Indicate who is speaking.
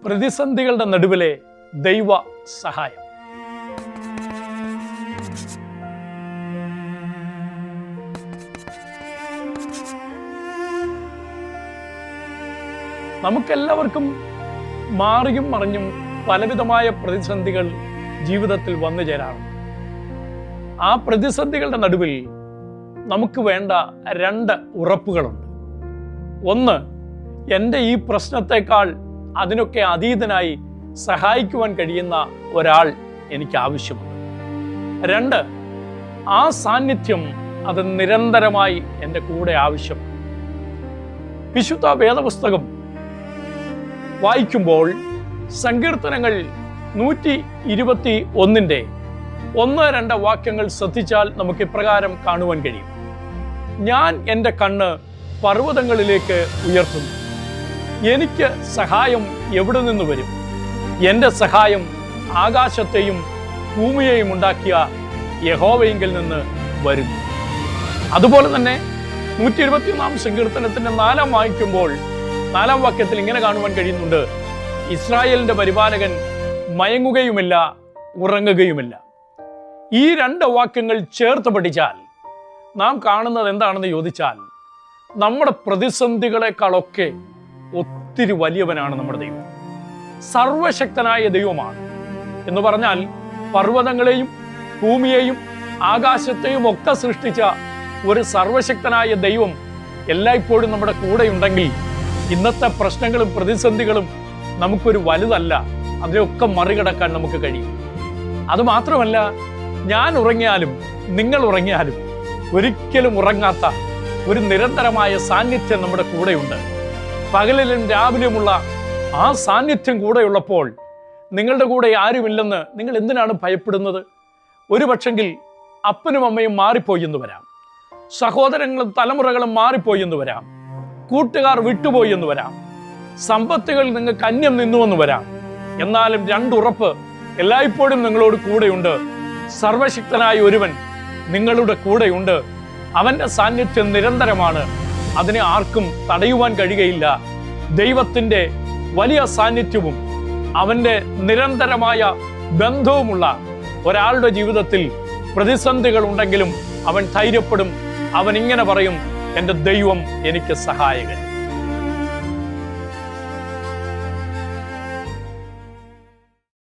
Speaker 1: പ്രതിസന്ധികളുടെ നടുവിലെ ദൈവ സഹായം. നമുക്കെല്ലാവർക്കും മാറിയും മറിഞ്ഞും പലവിധമായ പ്രതിസന്ധികൾ ജീവിതത്തിൽ വന്നു ചേരാറുണ്ട്. ആ പ്രതിസന്ധികളുടെ നടുവിൽ നമുക്ക് വേണ്ട 2 ഉറപ്പുകളുണ്ട്. ഒന്ന്, എൻ്റെ ഈ പ്രശ്നത്തെക്കാൾ അതിനൊക്കെ അതീതനായി സഹായിക്കുവാൻ കഴിയുന്ന ഒരാൾ എനിക്ക് ആവശ്യമുണ്ട്. 2, ആ സാന്നിധ്യം അത് നിരന്തരമായി എൻ്റെ കൂടെ ആവശ്യമാണ്. വിശുദ്ധ വേദപുസ്തകം വായിക്കുമ്പോൾ സങ്കീർത്തനങ്ങൾ 121 1-2 വാക്യങ്ങൾ ശ്രദ്ധിച്ചാൽ നമുക്ക് ഇപ്രകാരം കാണുവാൻ കഴിയും. ഞാൻ എൻ്റെ കണ്ണ് പർവ്വതങ്ങളിലേക്ക് ഉയർത്തുന്നു, എനിക്ക് സഹായം എവിടെ നിന്ന് വരും? എൻ്റെ സഹായം ആകാശത്തെയും ഭൂമിയെയും ഉണ്ടാക്കിയ യഹോവയിങ്കൽ നിന്ന് വരുന്നു. അതുപോലെ തന്നെ 121 സങ്കീർത്തനത്തിന്റെ 4 വായിക്കുമ്പോൾ 4 വാക്യത്തിൽ ഇങ്ങനെ കാണുവാൻ കഴിയുന്നുണ്ട്: ഇസ്രായേലിന്റെ പരിപാലകൻ മയങ്ങുകയുമില്ല, ഉറങ്ങുകയുമില്ല. ഈ 2 വാക്യങ്ങൾ ചേർത്ത് പഠിച്ചാൽ നാം കാണുന്നത് എന്താണെന്ന് ചോദിച്ചാൽ, നമ്മുടെ പ്രതിസന്ധികളെക്കാളൊക്കെ ഒത്തിരി വലിയവനാണ് നമ്മുടെ ദൈവം. സർവശക്തനായ ദൈവമാണ് എന്ന് പറഞ്ഞാൽ, പർവ്വതങ്ങളെയും ഭൂമിയെയും ആകാശത്തെയും ഒക്കെ സൃഷ്ടിച്ച ഒരു സർവശക്തനായ ദൈവം എല്ലായ്പ്പോഴും നമ്മുടെ കൂടെയുണ്ടെങ്കിൽ ഇന്നത്തെ പ്രശ്നങ്ങളും പ്രതിസന്ധികളും നമുക്കൊരു വലുതല്ല, അതിലൊക്കെ മറികടക്കാൻ നമുക്ക് കഴിയും. അതുമാത്രമല്ല, ഞാൻ ഉറങ്ങിയാലും നിങ്ങൾ ഉറങ്ങിയാലും ഒരിക്കലും ഉറങ്ങാത്ത ഒരു നിരന്തരമായ സാന്നിധ്യം നമ്മുടെ കൂടെയുണ്ട്. പകലിലും രാവിലെയുമുള്ള ആ സാന്നിധ്യം കൂടെയുള്ളപ്പോൾ നിങ്ങളുടെ കൂടെ ആരുമില്ലെന്ന് നിങ്ങൾ എന്തിനാണ് ഭയപ്പെടുന്നത്? ഒരു പക്ഷെങ്കിൽ അപ്പനും അമ്മയും മാറിപ്പോയി എന്ന് വരാം, സഹോദരങ്ങളും തലമുറകളും മാറിപ്പോയി എന്ന് വരാം, കൂട്ടുകാർ വിട്ടുപോയി എന്ന് വരാം, സമ്പത്തുകൾ നിങ്ങൾക്ക് അന്യം നിന്നുവെന്ന് വരാം. എന്നാലും 2 ഉറപ്പ് എല്ലായ്പ്പോഴും നിങ്ങളോട് കൂടെയുണ്ട്. സർവശക്തനായ ഒരുവൻ നിങ്ങളുടെ കൂടെയുണ്ട്. അവന്റെ സാന്നിധ്യം നിരന്തരമാണ്, അതിനെ ആർക്കും തടയുവാൻ കഴിയുകയില്ല. ദൈവത്തിൻ്റെ വലിയ സാന്നിധ്യവും അവന്റെ നിരന്തരമായ ബന്ധവുമുള്ള ഒരാളുടെ ജീവിതത്തിൽ പ്രതിസന്ധികൾ ഉണ്ടെങ്കിലും അവൻ ധൈര്യപ്പെടും. അവൻ ഇങ്ങനെ പറയും: എൻ്റെ ദൈവം എനിക്ക് സഹായകൻ.